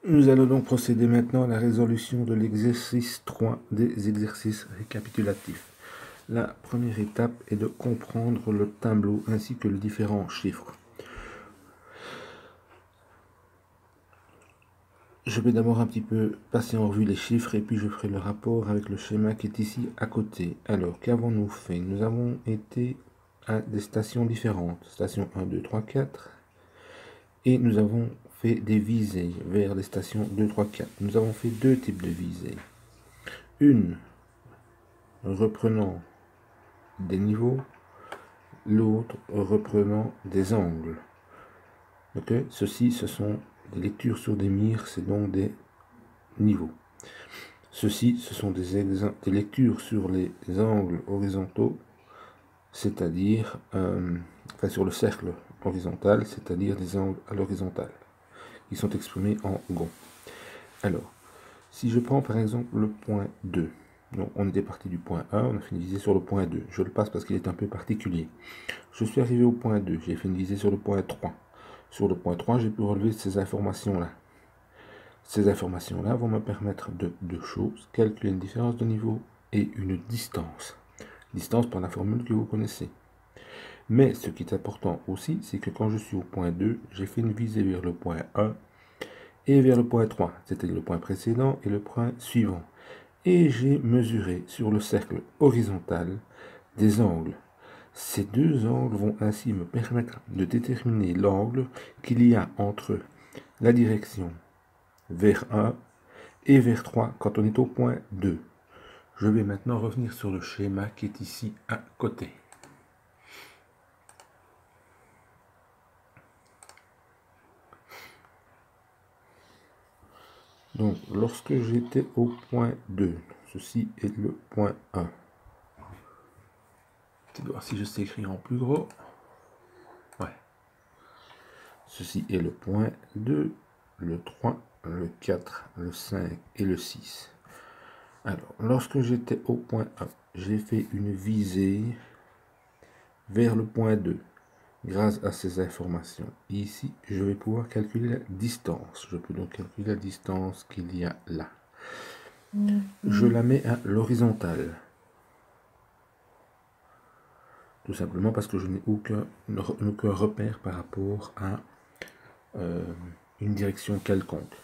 Nous allons donc procéder maintenant à la résolution de l'exercice 3 des exercices récapitulatifs. La première étape est de comprendre le tableau ainsi que les différents chiffres. Je vais d'abord un petit peu passer en revue les chiffres et puis je ferai le rapport avec le schéma qui est ici à côté. Alors, qu'avons-nous fait? Nous avons été à des stations différentes, station 1, 2, 3, 4, et nous avons fait des visées vers les stations 2, 3, 4. Nous avons fait deux types de visées. Une reprenant des niveaux, l'autre reprenant des angles. Ok, ceci, ce sont des lectures sur des mires, c'est donc des niveaux. Ceci, ce sont des lectures sur les angles horizontaux, c'est-à-dire, enfin sur le cercle horizontal, c'est-à-dire des angles à l'horizontale, qui sont exprimés en gonds. Alors, si je prends par exemple le point 2, donc on était parti du point 1, on a fait une visée sur le point 2. Je le passe parce qu'il est un peu particulier. Je suis arrivé au point 2, j'ai fait une visée sur le point 3. Sur le point 3, j'ai pu relever ces informations-là. Ces informations-là vont me permettre de deux choses, calculer une différence de niveau et une distance. Distance par la formule que vous connaissez. Mais ce qui est important aussi, c'est que quand je suis au point 2, j'ai fait une visée vers le point 1 et vers le point 3, c'est-à-dire le point précédent et le point suivant. Et j'ai mesuré sur le cercle horizontal des angles. Ces deux angles vont ainsi me permettre de déterminer l'angle qu'il y a entre la direction vers 1 et vers 3 quand on est au point 2. Je vais maintenant revenir sur le schéma qui est ici à côté. Donc, lorsque j'étais au point 2, ceci est le point 1. Je vais voir si je sais écrire en plus gros. Ouais. Ceci est le point 2, le 3, le 4, le 5 et le 6. Alors, lorsque j'étais au point 1, j'ai fait une visée vers le point 2. Grâce à ces informations, ici, je vais pouvoir calculer la distance. Je peux donc calculer la distance qu'il y a là. Je la mets à l'horizontale. Tout simplement parce que je n'ai aucun repère par rapport à une direction quelconque.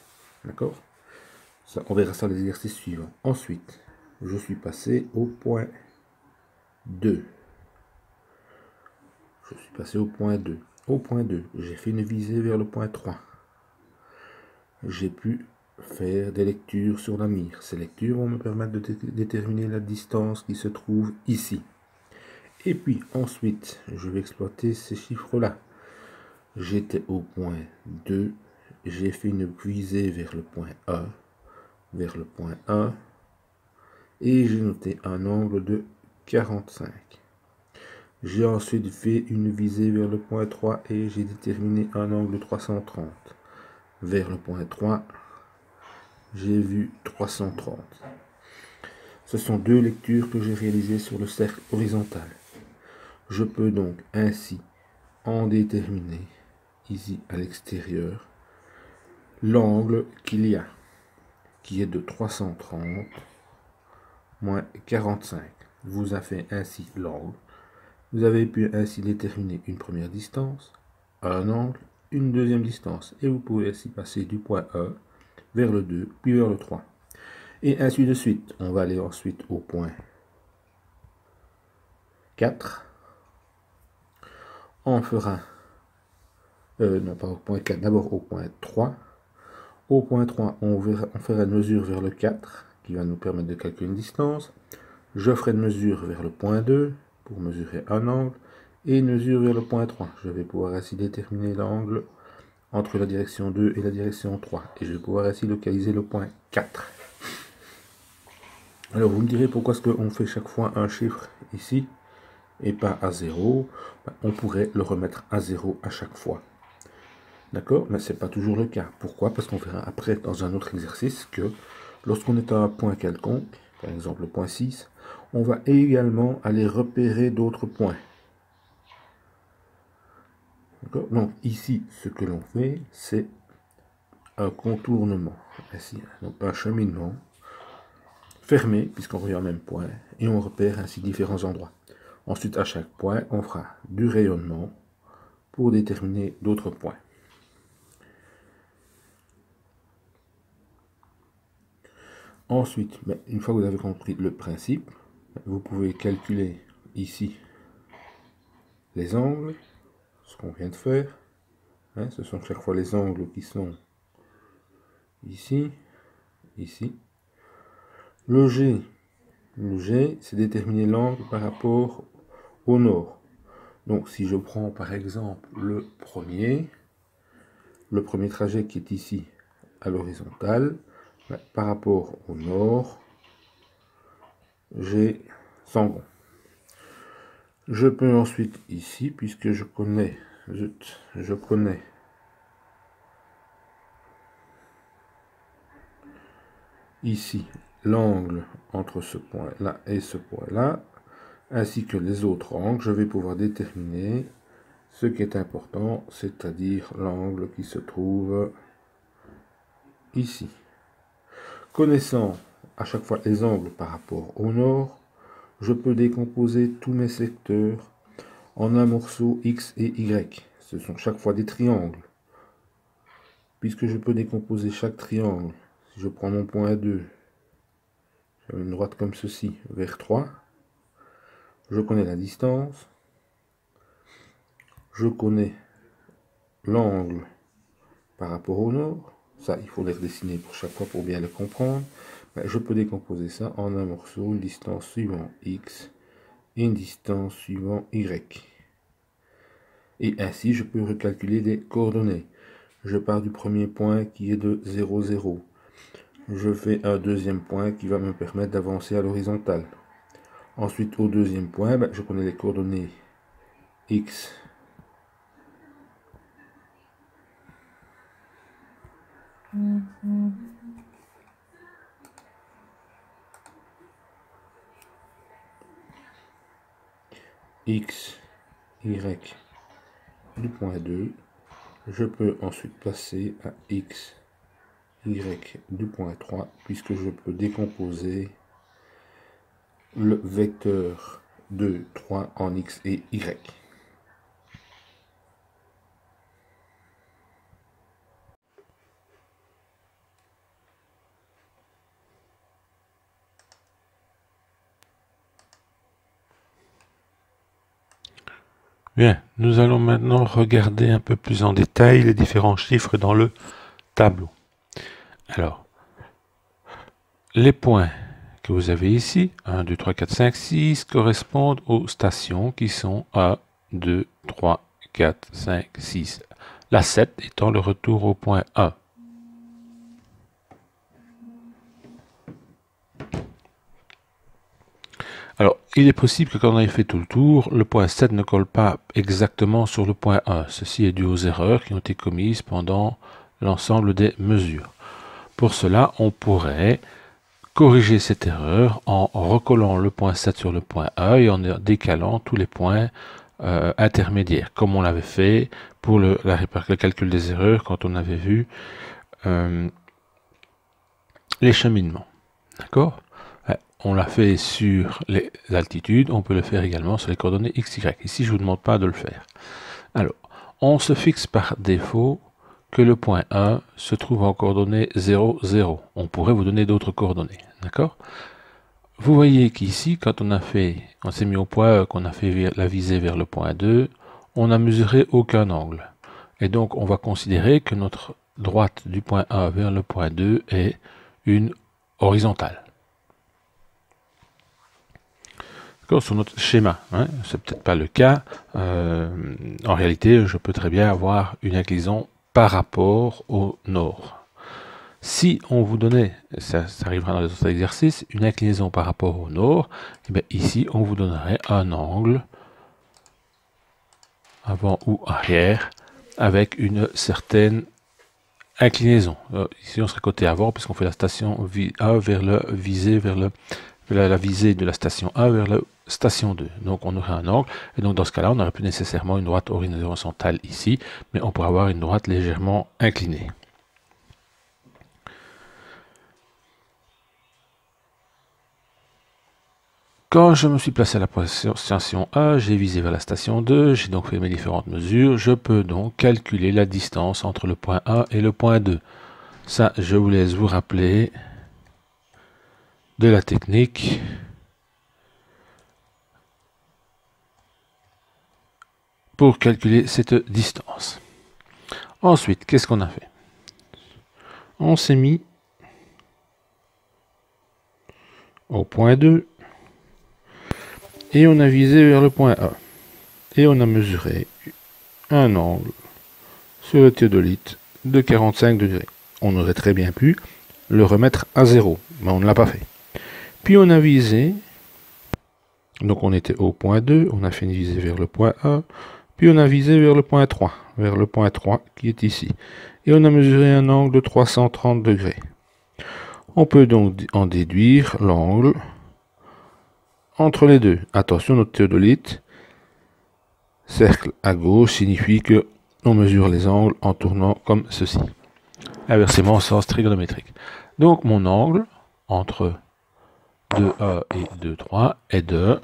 D'accord? On verra ça dans les exercices suivants. Ensuite, je suis passé au point 2. Je suis passé au point 2. Au point 2, j'ai fait une visée vers le point 3. J'ai pu faire des lectures sur la mire. Ces lectures vont me permettre de déterminer la distance qui se trouve ici. Et puis ensuite, je vais exploiter ces chiffres-là. J'étais au point 2. J'ai fait une visée vers le point 1. Vers le point 1. Et j'ai noté un angle de 45. J'ai ensuite fait une visée vers le point 3 et j'ai déterminé un angle de 330. Vers le point 3, j'ai vu 330. Ce sont deux lectures que j'ai réalisées sur le cercle horizontal. Je peux donc ainsi en déterminer, ici à l'extérieur, l'angle qu'il y a, qui est de 330 moins 45. Vous avez ainsi l'angle. Vous avez pu ainsi déterminer une première distance, un angle, une deuxième distance. Et vous pouvez ainsi passer du point 1 vers le 2, puis vers le 3. Et ainsi de suite. On va aller ensuite au point 4. On fera... non, pas au point 4, d'abord au point 3. Au point 3, on fera une mesure vers le 4, qui va nous permettre de calculer une distance. Je ferai une mesure vers le point 2, pour mesurer un angle. Et une mesure vers le point 3. Je vais pouvoir ainsi déterminer l'angle entre la direction 2 et la direction 3. Et je vais pouvoir ainsi localiser le point 4. Alors vous me direz pourquoi est-ce qu'on fait chaque fois un chiffre ici et pas à 0. On pourrait le remettre à 0 à chaque fois. D'accord? Mais ce n'est pas toujours le cas. Pourquoi? Parce qu'on verra après dans un autre exercice que lorsqu'on est à un point quelconque, par exemple le point 6, on va également aller repérer d'autres points. Donc ici, ce que l'on fait, c'est un contournement, ainsi, donc un cheminement fermé, puisqu'on revient au même point, et on repère ainsi différents endroits. Ensuite, à chaque point, on fera du rayonnement pour déterminer d'autres points. Ensuite, une fois que vous avez compris le principe, vous pouvez calculer ici les angles, ce qu'on vient de faire. Ce sont chaque fois les angles qui sont ici, ici. Le G, c'est déterminer l'angle par rapport au nord. Donc si je prends par exemple le premier trajet qui est ici à l'horizontale, par rapport au nord, j'ai 100 gonds. Je peux ensuite ici, puisque je connais ici l'angle entre ce point-là et ce point-là, ainsi que les autres angles, je vais pouvoir déterminer ce qui est important, c'est-à-dire l'angle qui se trouve ici. Connaissant à chaque fois les angles par rapport au nord, je peux décomposer tous mes secteurs en un morceau X et Y. Ce sont chaque fois des triangles. Puisque je peux décomposer chaque triangle, si je prends mon point 2, j'ai une droite comme ceci, vers 3, je connais la distance, je connais l'angle par rapport au nord, ça il faut les redessiner pour chaque fois pour bien le comprendre, je peux décomposer ça en un morceau, une distance suivant X et une distance suivant Y. Et ainsi je peux recalculer les coordonnées. Je pars du premier point qui est de 0, 0. Je fais un deuxième point qui va me permettre d'avancer à l'horizontale. Ensuite, au deuxième point, je connais les coordonnées X, X, Y du point 2. Je peux ensuite passer à X, Y du point 3, puisque je peux décomposer le vecteur 2, 3 en X et Y. Bien, nous allons maintenant regarder un peu plus en détail les différents chiffres dans le tableau. Alors, les points que vous avez ici, 1, 2, 3, 4, 5, 6, correspondent aux stations qui sont 1, 2, 3, 4, 5, 6. La 7 étant le retour au point 1. Alors, il est possible que quand on ait fait tout le tour, le point 7 ne colle pas exactement sur le point 1. Ceci est dû aux erreurs qui ont été commises pendant l'ensemble des mesures. Pour cela, on pourrait corriger cette erreur en recollant le point 7 sur le point 1 et en décalant tous les points intermédiaires, comme on l'avait fait pour le calcul des erreurs quand on avait vu les cheminements. D'accord ? On l'a fait sur les altitudes, on peut le faire également sur les coordonnées x, y. Ici, je ne vous demande pas de le faire. Alors, on se fixe par défaut que le point 1 se trouve en coordonnées 0, 0. On pourrait vous donner d'autres coordonnées. D'accord ? Vous voyez qu'ici, quand on s'est mis au point, qu'on a fait la visée vers le point 2, on n'a mesuré aucun angle. Et donc, on va considérer que notre droite du point 1 vers le point 2 est une horizontale. Sur notre schéma, c'est peut-être pas le cas. En réalité, je peux très bien avoir une inclinaison par rapport au nord. Si on vous donnait, ça arrivera dans les autres exercices, une inclinaison par rapport au nord, et bien ici on vous donnerait un angle avant ou arrière avec une certaine inclinaison. Ici on serait côté avant puisqu'on fait la station 1 vers le visée vers la visée de la station 1 vers la station 2. Donc on aurait un angle, et donc dans ce cas-là, on n'aurait plus nécessairement une droite horizontale ici, mais on pourrait avoir une droite légèrement inclinée. quand je me suis placé à la station A, j'ai visé vers la station 2, j'ai donc fait mes différentes mesures. Je peux donc calculer la distance entre le point A et le point 2. Ça, je vous laisse vous rappeler de la technique pour calculer cette distance. Ensuite, qu'est-ce qu'on a fait? On s'est mis au point 2 et on a visé vers le point A. Et on a mesuré un angle sur le théodolite de 45 degrés. On aurait très bien pu le remettre à 0, mais on ne l'a pas fait. Puis on a visé, donc on était au point 2, on a fait une visée vers le point A, puis on a visé vers le point 3 qui est ici. Et on a mesuré un angle de 330 degrés. On peut donc en déduire l'angle entre les deux. Attention, notre théodolite, cercle à gauche signifie que on mesure les angles en tournant comme ceci. Inversement, en sens trigonométrique. Donc mon angle entre 2A et 2,3 est de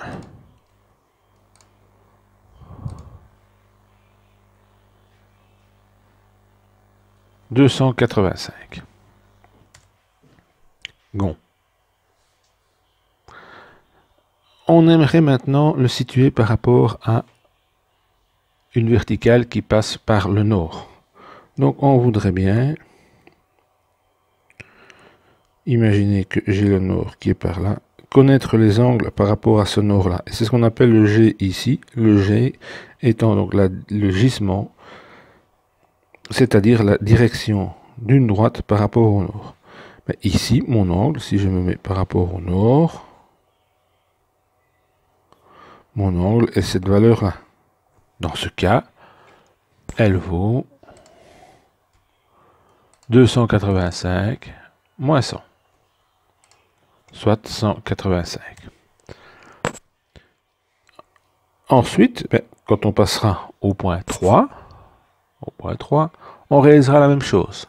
285 gonds. On aimerait maintenant le situer par rapport à une verticale qui passe par le nord. Donc on voudrait bien imaginer que j'ai le nord qui est par là, connaître les angles par rapport à ce nord-là. Et c'est ce qu'on appelle le G ici, le G étant donc le gisement, c'est-à-dire la direction d'une droite par rapport au nord. Mais ici, mon angle, si je me mets par rapport au nord, mon angle est cette valeur-là. Dans ce cas, elle vaut 285 moins 100, soit 185. Ensuite, quand on passera au point 3, on réalisera la même chose.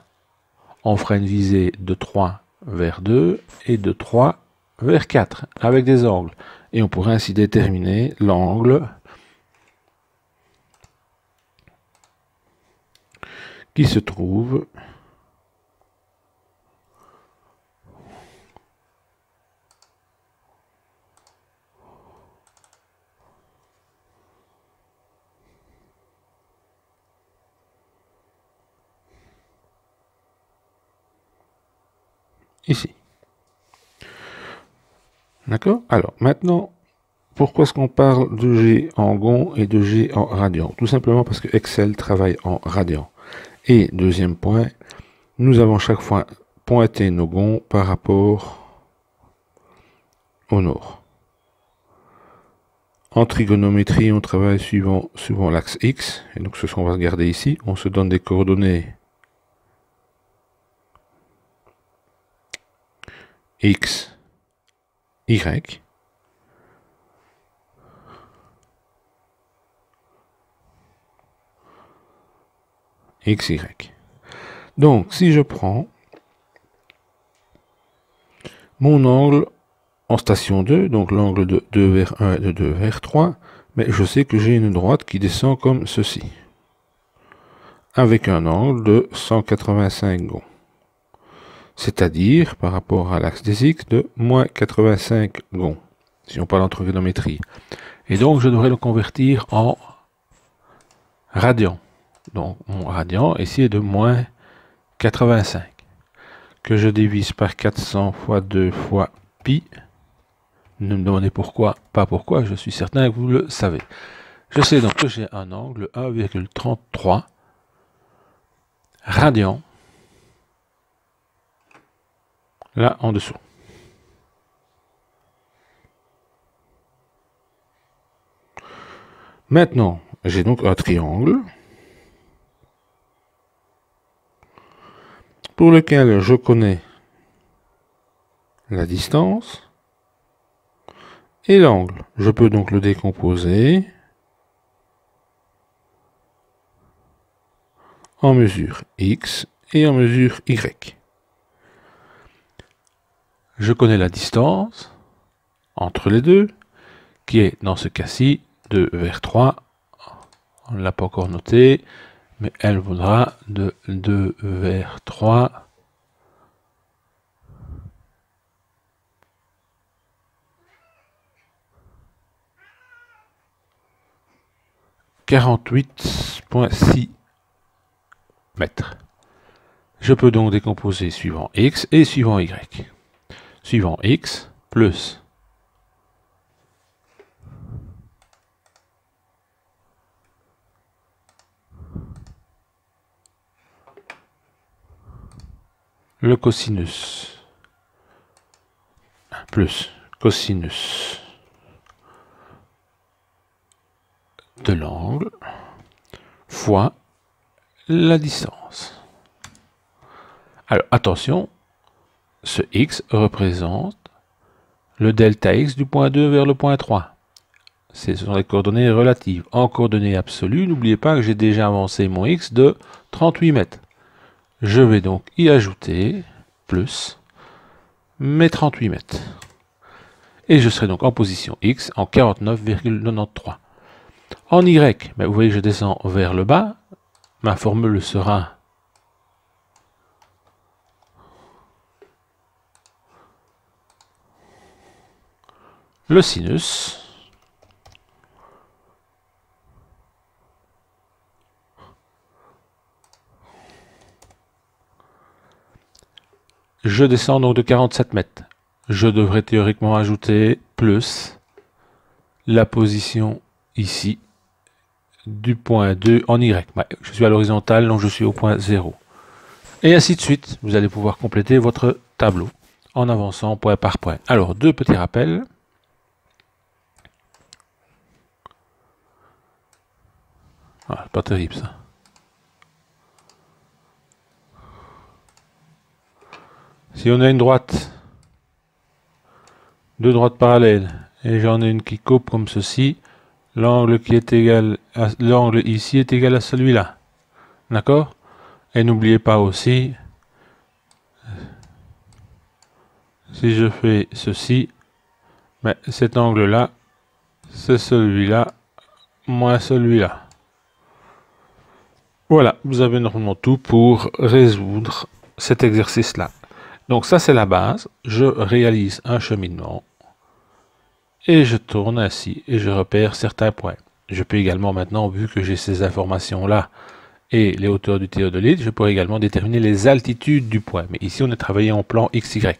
On fera une visée de 3 vers 2 et de 3 vers 4 avec des angles. Et on pourra ainsi déterminer l'angle qui se trouve ici. D'accord? Alors, maintenant, pourquoi est-ce qu'on parle de G en gonds et de G en radians? Tout simplement parce que Excel travaille en radians. Et deuxième point, nous avons chaque fois pointé nos gonds par rapport au nord. En trigonométrie, on travaille suivant l'axe X, et donc ce qu'on va regarder ici, on se donne des coordonnées X, Y, X, Y. Donc, si je prends mon angle en station 2, donc l'angle de 2 vers 1 et de 2 vers 3, mais je sais que j'ai une droite qui descend comme ceci, avec un angle de 185 gonds. C'est-à-dire, par rapport à l'axe des X, de moins 85 gonds, si on parle en trigonométrie. Et donc, je devrais le convertir en radian. Donc, mon radian ici est de moins 85, que je divise par 400 fois 2 fois pi. Ne me demandez pourquoi, pas pourquoi, je suis certain que vous le savez. Je sais donc que j'ai un angle 1,33 radians là en dessous. Maintenant, j'ai donc un triangle pour lequel je connais la distance et l'angle. Je peux donc le décomposer en mesure X et en mesure Y. Je connais la distance entre les deux, qui est dans ce cas-ci 2 vers 3. On ne l'a pas encore noté, mais elle vaudra de 2 vers 3. « 48,6 mètres. Je peux donc décomposer suivant x et suivant y. Suivant x plus le cosinus plus cosinus de l'angle fois la distance. Alors attention, ce x représente le delta x du point 2 vers le point 3. Ce sont les coordonnées relatives. En coordonnées absolues, n'oubliez pas que j'ai déjà avancé mon x de 38 mètres. Je vais donc y ajouter plus mes 38 mètres. Et je serai donc en position x en 49,93. En y, ben vous voyez que je descends vers le bas. Ma formule sera le sinus je descends donc de 47 mètres. Je devrais théoriquement ajouter plus la position ici du point 2 en Y. Je suis à l'horizontale, donc je suis au point 0. Et ainsi de suite, vous allez pouvoir compléter votre tableau en avançant point par point. Alors, deux petits rappels. Ah, c'est pas terrible ça. Si on a une droite, deux droites parallèles, et j'en ai une qui coupe comme ceci, l'angle qui est égal à l'angle ici est égal à celui-là. D'accord? Et n'oubliez pas aussi, si je fais ceci, mais cet angle-là, c'est celui-là, moins celui-là. Voilà, vous avez normalement tout pour résoudre cet exercice-là. Donc ça, c'est la base. Je réalise un cheminement. Et je tourne ainsi, et je repère certains points. Je peux également maintenant, vu que j'ai ces informations-là, et les hauteurs du théodolite, je pourrais également déterminer les altitudes du point. Mais ici, on a travaillé en plan XY.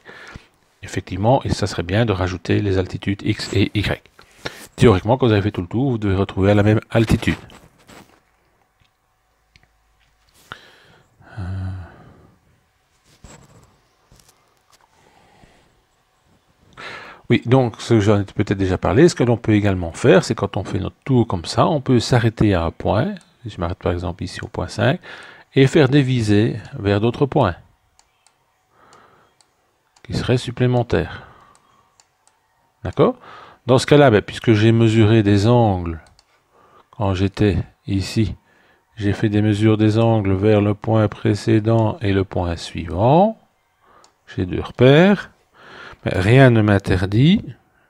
Effectivement, et ça serait bien de rajouter les altitudes X et Y. Théoriquement, quand vous avez fait tout le tour, vous devez retrouver à la même altitude. Oui, donc ce que j'en ai peut-être déjà parlé, ce que l'on peut également faire, c'est quand on fait notre tour comme ça, on peut s'arrêter à un point, je m'arrête par exemple ici au point 5, et faire des visées vers d'autres points, qui seraient supplémentaires. D'accord? Dans ce cas-là, puisque j'ai mesuré des angles, quand j'étais ici, j'ai fait des mesures des angles vers le point précédent et le point suivant, j'ai deux repères, mais rien ne m'interdit,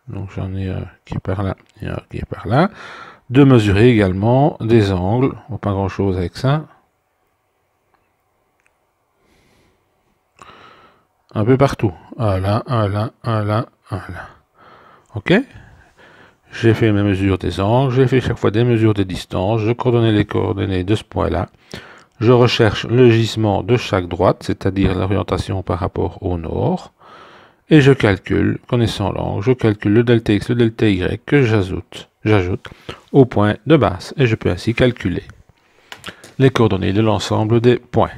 donc j'en ai un qui est par là et un qui est par là, de mesurer également des angles, on voit pas grand chose avec ça, un peu partout, un là, un là, un là, un là, ok? J'ai fait mes mesures des angles, j'ai fait chaque fois des mesures de distance, je coordonnais les coordonnées de ce point-là, je recherche le gisement de chaque droite, c'est-à-dire l'orientation par rapport au nord, et je calcule, connaissant l'angle, je calcule le delta x, le delta y que j'ajoute au point de base. Et je peux ainsi calculer les coordonnées de l'ensemble des points.